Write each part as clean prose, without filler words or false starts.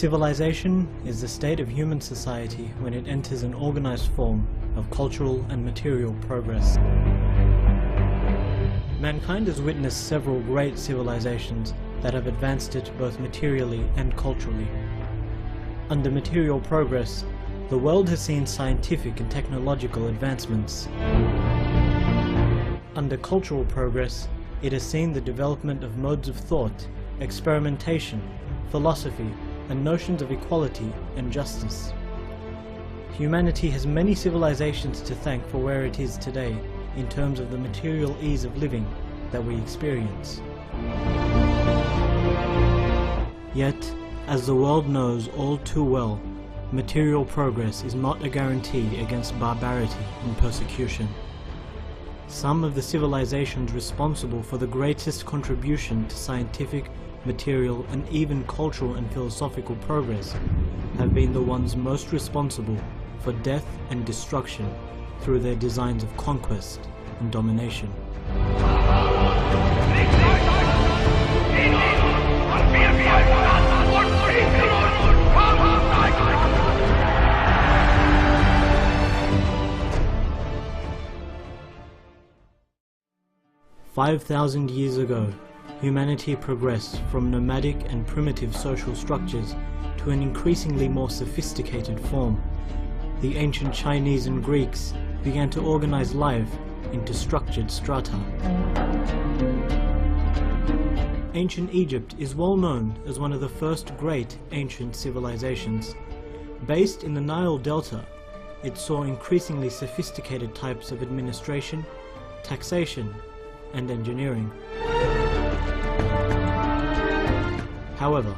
Civilization is the state of human society when it enters an organized form of cultural and material progress. Mankind has witnessed several great civilizations that have advanced it both materially and culturally. Under material progress, the world has seen scientific and technological advancements. Under cultural progress, it has seen the development of modes of thought, experimentation, philosophy, and notions of equality and justice. Humanity has many civilizations to thank for where it is today in terms of the material ease of living that we experience. Yet, as the world knows all too well, material progress is not a guarantee against barbarity and persecution. Some of the civilizations responsible for the greatest contribution to scientific, material, and even cultural and philosophical progress have been the ones most responsible for death and destruction through their designs of conquest and domination. "5,000 years ago, humanity progressed from nomadic and primitive social structures to an increasingly more sophisticated form. The ancient Chinese and Greeks began to organize life into structured strata. Ancient Egypt is well known as one of the first great ancient civilizations. Based in the Nile Delta, it saw increasingly sophisticated types of administration, taxation, and engineering. However,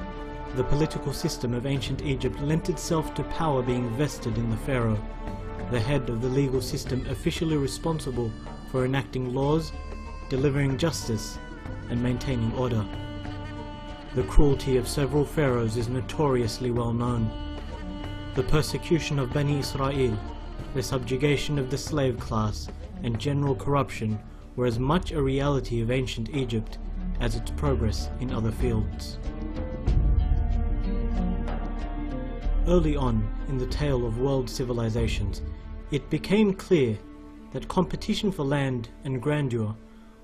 the political system of ancient Egypt lent itself to power being vested in the pharaoh, the head of the legal system officially responsible for enacting laws, delivering justice, and maintaining order. The cruelty of several pharaohs is notoriously well known. The persecution of Bani Israel, the subjugation of the slave class, and general corruption were as much a reality of ancient Egypt as its progress in other fields. Early on in the tale of world civilizations, it became clear that competition for land and grandeur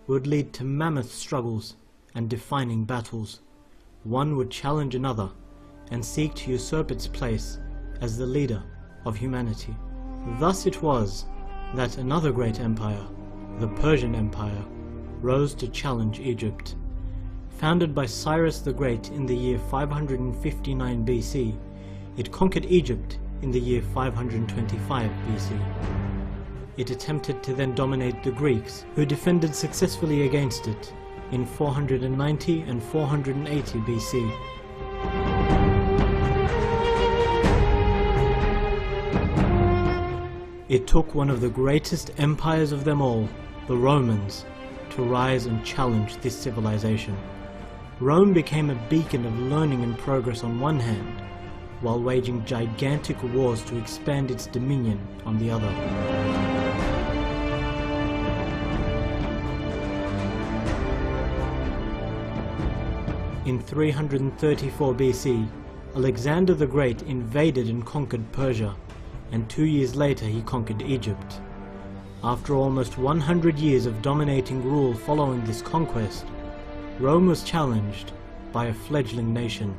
would lead to mammoth struggles and defining battles. One would challenge another and seek to usurp its place as the leader of humanity. Thus it was that another great empire, the Persian Empire, rose to challenge Egypt. Founded by Cyrus the Great in the year 559 BC, it conquered Egypt in the year 525 BC. It attempted to then dominate the Greeks, who defended successfully against it in 490 and 480 BC. It took one of the greatest empires of them all, the Romans, to rise and challenge this civilization. Rome became a beacon of learning and progress on one hand, while waging gigantic wars to expand its dominion on the other. In 334 BC, Alexander the Great invaded and conquered Persia, and 2 years later he conquered Egypt. After almost 100 years of dominating rule following this conquest, Rome was challenged by a fledgling nation,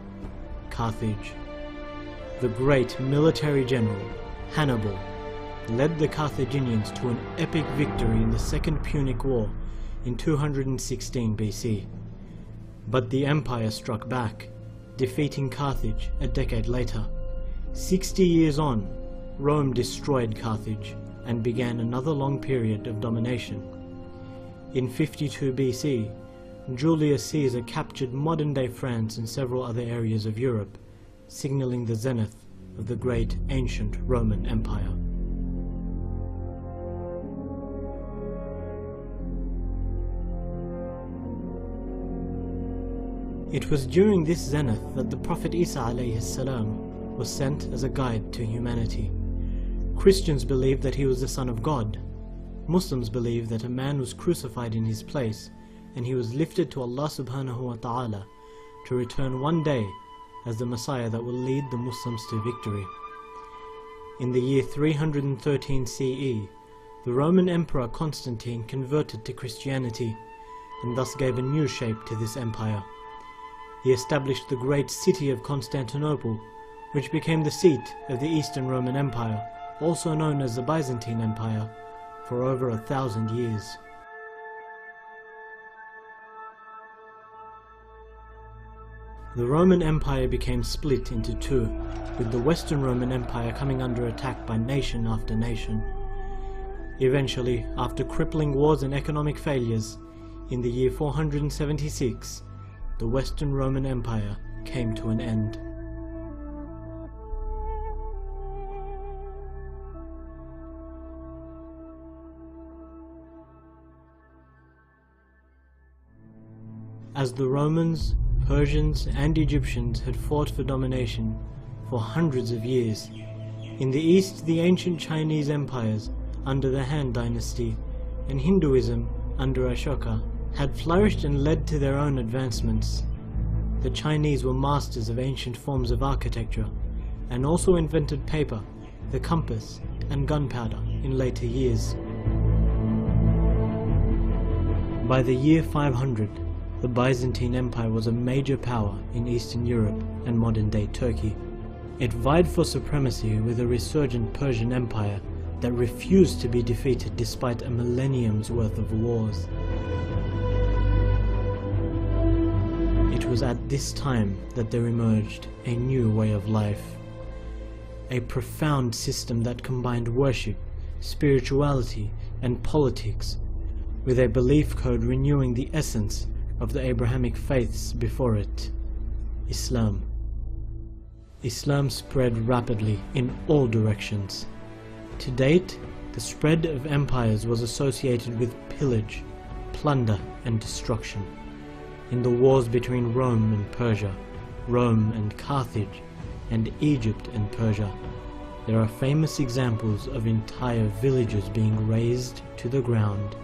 Carthage. The great military general, Hannibal, led the Carthaginians to an epic victory in the Second Punic War in 216 BC. But the empire struck back, defeating Carthage a decade later. 60 years on, Rome destroyed Carthage and began another long period of domination. In 52 BC, Julius Caesar captured modern-day France and several other areas of Europe, signaling the zenith of the great ancient Roman Empire. It was during this zenith that the Prophet Isa alayhi salam was sent as a guide to humanity. Christians believed that he was the Son of God. Muslims believe that a man was crucified in his place and he was lifted to Allah subhanahu wa ta'ala to return one day as the Messiah that will lead the Muslims to victory. In the year 313 CE, the Roman Emperor Constantine converted to Christianity and thus gave a new shape to this empire. He established the great city of Constantinople, which became the seat of the Eastern Roman Empire, also known as the Byzantine Empire, for over 1,000 years. The Roman Empire became split into two, with the Western Roman Empire coming under attack by nation after nation. Eventually, after crippling wars and economic failures, in the year 476, the Western Roman Empire came to an end. As the Romans, Persians and Egyptians had fought for domination for hundreds of years, in the east the ancient Chinese empires under the Han dynasty and Hinduism under Ashoka had flourished and led to their own advancements. The Chinese were masters of ancient forms of architecture and also invented paper, the compass and gunpowder in later years. By the year 500, the Byzantine Empire was a major power in Eastern Europe and modern-day Turkey. It vied for supremacy with a resurgent Persian Empire that refused to be defeated despite a millennium's worth of wars. It was at this time that there emerged a new way of life, a profound system that combined worship, spirituality, and politics, with a belief code renewing the essence of the Abrahamic faiths before it, Islam. Islam spread rapidly in all directions. To date, the spread of empires was associated with pillage, plunder and destruction. In the wars between Rome and Persia, Rome and Carthage, and Egypt and Persia, there are famous examples of entire villages being razed to the ground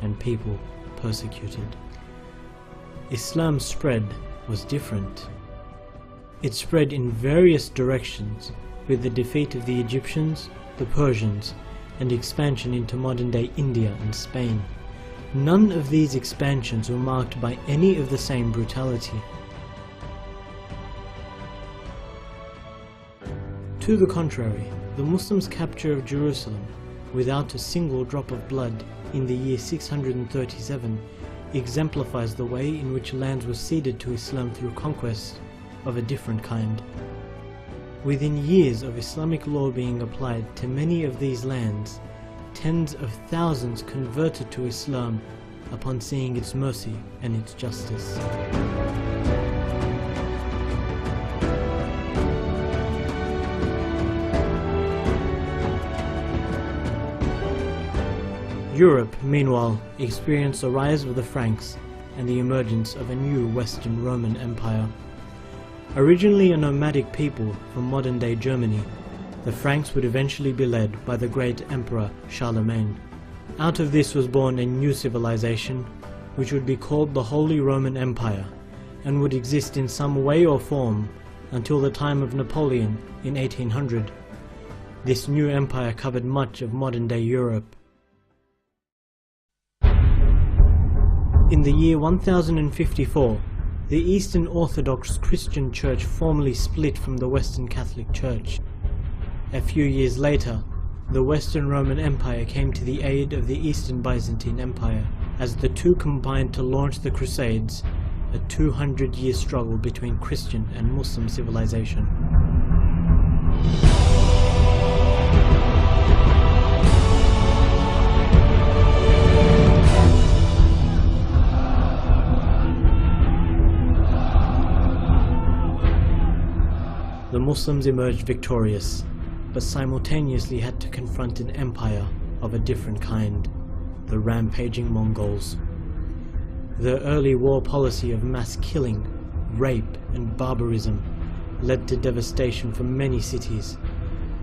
and people persecuted. Islam's spread was different. It spread in various directions, with the defeat of the Egyptians, the Persians, and expansion into modern-day India and Spain. None of these expansions were marked by any of the same brutality. To the contrary, the Muslims' capture of Jerusalem, without a single drop of blood, in the year 637, exemplifies the way in which lands were ceded to Islam through conquest of a different kind. Within years of Islamic law being applied to many of these lands, tens of thousands converted to Islam upon seeing its mercy and its justice. Europe, meanwhile, experienced the rise of the Franks and the emergence of a new Western Roman Empire. Originally a nomadic people from modern-day Germany, the Franks would eventually be led by the great Emperor Charlemagne. Out of this was born a new civilization, which would be called the Holy Roman Empire, and would exist in some way or form until the time of Napoleon in 1800. This new empire covered much of modern-day Europe. In the year 1054, the Eastern Orthodox Christian Church formally split from the Western Catholic Church. A few years later, the Western Roman Empire came to the aid of the Eastern Byzantine Empire, as the two combined to launch the Crusades, a 200-year struggle between Christian and Muslim civilization. The Muslims emerged victorious, but simultaneously had to confront an empire of a different kind, the rampaging Mongols. Their early war policy of mass killing, rape and barbarism led to devastation for many cities,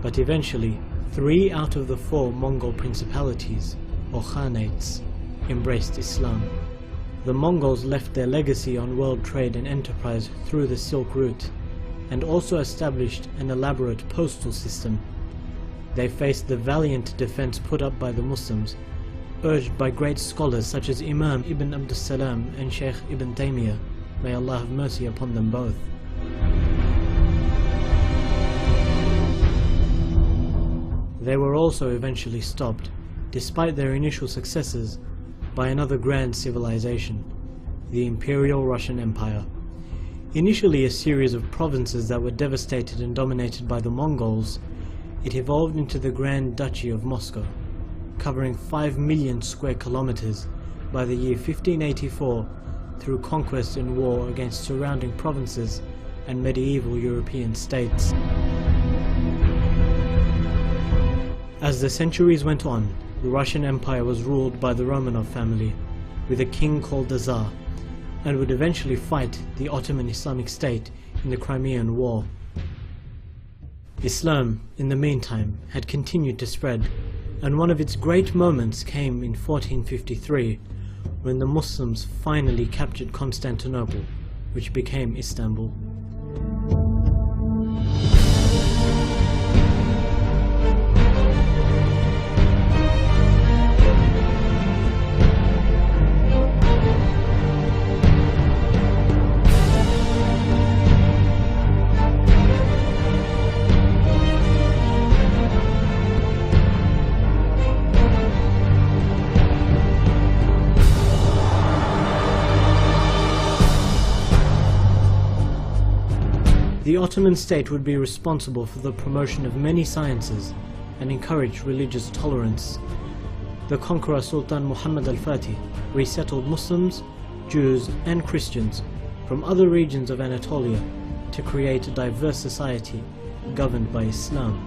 but eventually 3 out of the 4 Mongol principalities, or khanates, embraced Islam. The Mongols left their legacy on world trade and enterprise through the Silk Route, and also established an elaborate postal system. They faced the valiant defense put up by the Muslims, urged by great scholars such as Imam Ibn Abdus Salam and Sheikh Ibn Taymiyyah, may Allah have mercy upon them both. They were also eventually stopped, despite their initial successes, by another grand civilization, the Imperial Russian Empire. Initially a series of provinces that were devastated and dominated by the Mongols, it evolved into the Grand Duchy of Moscow, covering 5 million square kilometers by the year 1584 through conquest and war against surrounding provinces and medieval European states. As the centuries went on, the Russian Empire was ruled by the Romanov family, with a king called the Tsar, and would eventually fight the Ottoman Islamic State in the Crimean War. Islam, in the meantime, had continued to spread, and one of its great moments came in 1453, when the Muslims finally captured Constantinople, which became Istanbul. The Ottoman state would be responsible for the promotion of many sciences and encouraged religious tolerance. The conqueror Sultan Muhammad al-Fatih resettled Muslims, Jews and Christians from other regions of Anatolia to create a diverse society governed by Islam.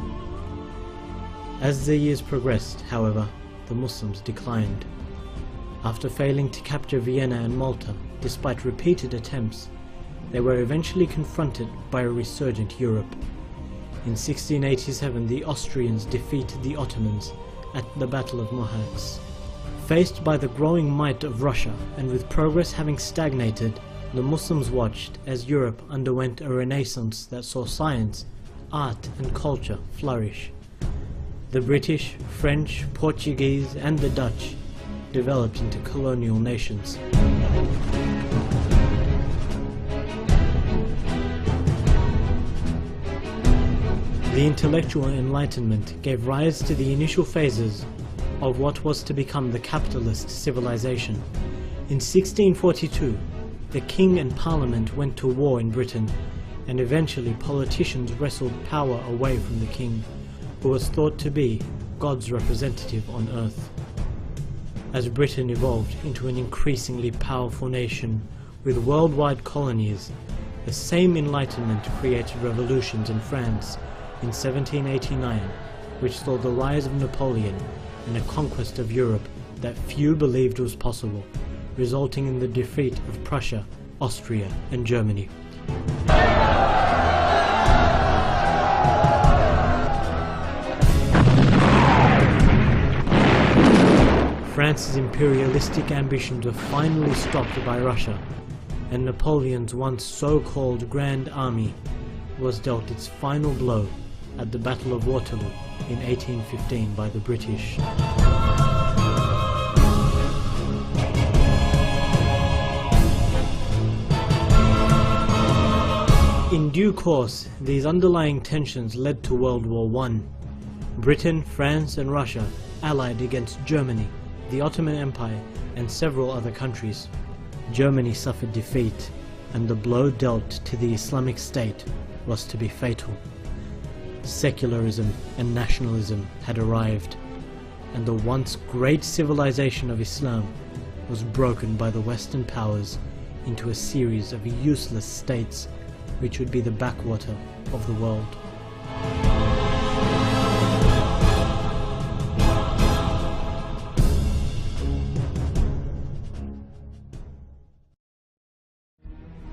As the years progressed, however, the Muslims declined. After failing to capture Vienna and Malta despite repeated attempts, they were eventually confronted by a resurgent Europe. In 1687 the Austrians defeated the Ottomans at the Battle of Mohacs. Faced by the growing might of Russia and with progress having stagnated, the Muslims watched as Europe underwent a renaissance that saw science, art and culture flourish. The British, French, Portuguese and the Dutch developed into colonial nations. The intellectual enlightenment gave rise to the initial phases of what was to become the capitalist civilization. In 1642, the king and parliament went to war in Britain, and eventually politicians wrestled power away from the king, who was thought to be God's representative on earth. As Britain evolved into an increasingly powerful nation with worldwide colonies, the same enlightenment created revolutions in France in 1789, which saw the rise of Napoleon and a conquest of Europe that few believed was possible, resulting in the defeat of Prussia, Austria and Germany. France's imperialistic ambitions were finally stopped by Russia, and Napoleon's once so-called Grand Army was dealt its final blow at the Battle of Waterloo in 1815 by the British. In due course, these underlying tensions led to World War I. Britain, France and Russia allied against Germany, the Ottoman Empire and several other countries. Germany suffered defeat, and the blow dealt to the Islamic State was to be fatal. Secularism and nationalism had arrived, and the once great civilization of Islam was broken by the Western powers into a series of useless states which would be the backwater of the world.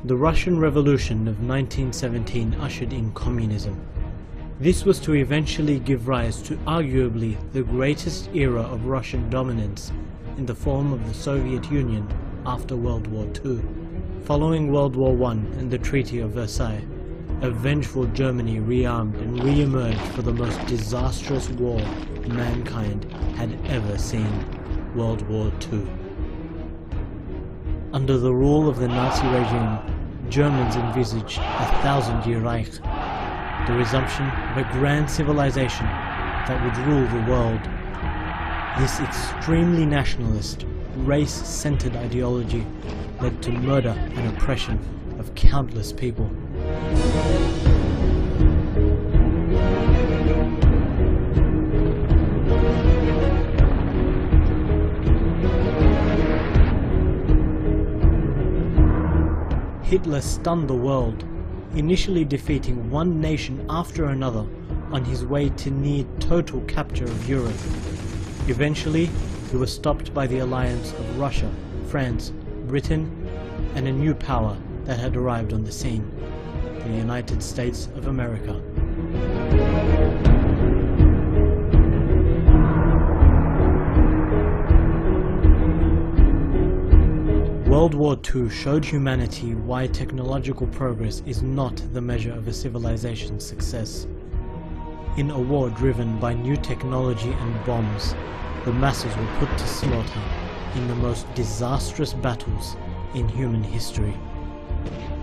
The Russian Revolution of 1917 ushered in communism. This was to eventually give rise to arguably the greatest era of Russian dominance in the form of the Soviet Union after World War II. Following World War I and the Treaty of Versailles, a vengeful Germany rearmed and re-emerged for the most disastrous war mankind had ever seen, World War II. Under the rule of the Nazi regime, Germans envisaged a 1,000-year Reich, the resumption of a grand civilization that would rule the world. This extremely nationalist, race-centered ideology led to murder and oppression of countless people. Hitler stunned the world, initially defeating one nation after another on his way to near total capture of Europe. Eventually, he was stopped by the alliance of Russia, France, Britain, and a new power that had arrived on the scene, the United States of America. World War II showed humanity why technological progress is not the measure of a civilization's success. In a war driven by new technology and bombs, the masses were put to slaughter in the most disastrous battles in human history.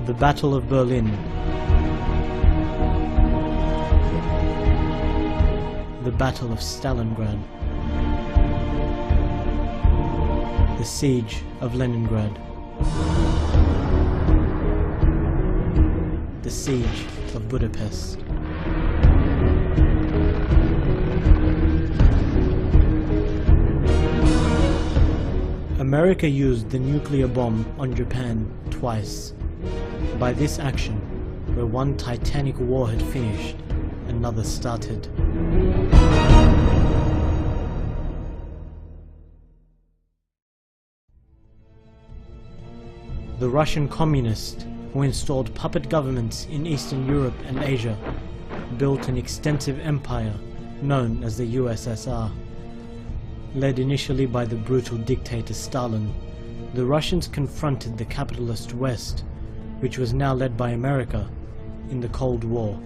The Battle of Berlin, the Battle of Stalingrad, the Siege of Leningrad, the Siege of Budapest. America used the nuclear bomb on Japan twice. By this action, where one titanic war had finished, another started. The Russian communists, who installed puppet governments in Eastern Europe and Asia, built an extensive empire known as the USSR. Led initially by the brutal dictator Stalin, the Russians confronted the capitalist West, which was now led by America, in the Cold War,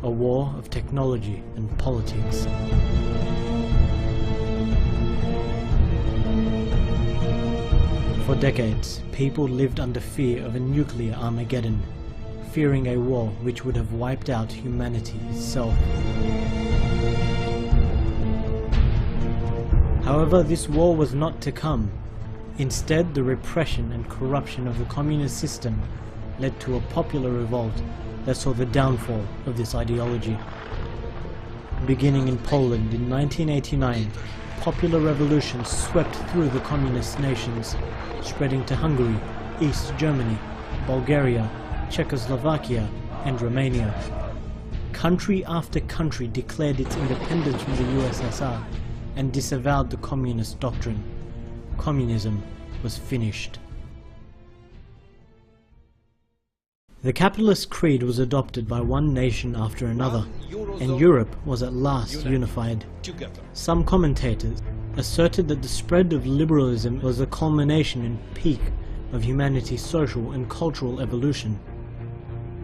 a war of technology and politics. For decades, people lived under fear of a nuclear Armageddon, fearing a war which would have wiped out humanity itself. However, this war was not to come. Instead, the repression and corruption of the communist system led to a popular revolt that saw the downfall of this ideology. Beginning in Poland in 1989, popular revolution swept through the communist nations, spreading to Hungary, East Germany, Bulgaria, Czechoslovakia, and Romania. Country after country declared its independence from the USSR and disavowed the communist doctrine. Communism was finished. The capitalist creed was adopted by one nation after another, and Europe was at last unified. Some commentators asserted that the spread of liberalism was the culmination and peak of humanity's social and cultural evolution.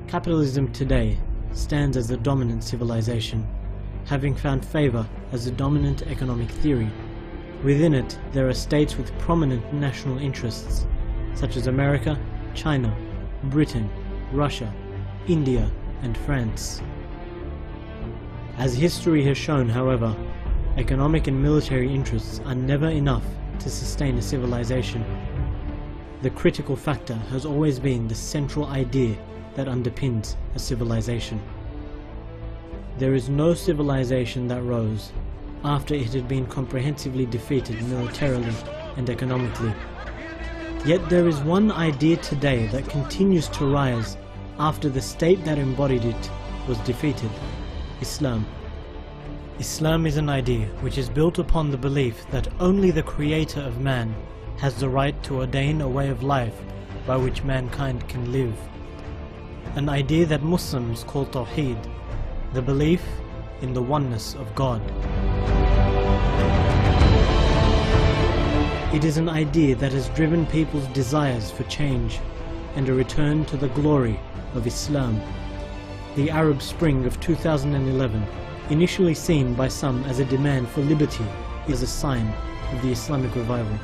Capitalism today stands as the dominant civilization, having found favor as the dominant economic theory. Within it, there are states with prominent national interests, such as America, China, Britain, Russia, India, and France. As history has shown, however, economic and military interests are never enough to sustain a civilization. The critical factor has always been the central idea that underpins a civilization. There is no civilization that rose after it had been comprehensively defeated militarily and economically. Yet there is one idea today that continues to rise after the state that embodied it was defeated: Islam. Islam is an idea which is built upon the belief that only the Creator of man has the right to ordain a way of life by which mankind can live. An idea that Muslims call Tawheed, the belief in the oneness of God. It is an idea that has driven people's desires for change and a return to the glory of Islam. The Arab Spring of 2011, initially seen by some as a demand for liberty, is a sign of the Islamic revival.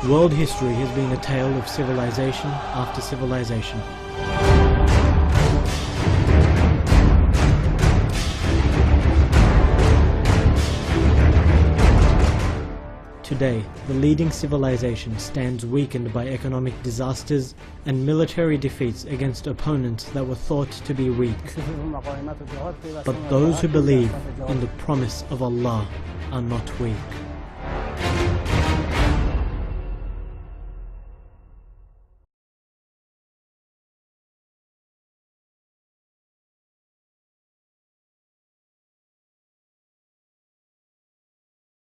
World history has been a tale of civilization after civilization. Today, the leading civilization stands weakened by economic disasters and military defeats against opponents that were thought to be weak. But those who believe in the promise of Allah are not weak.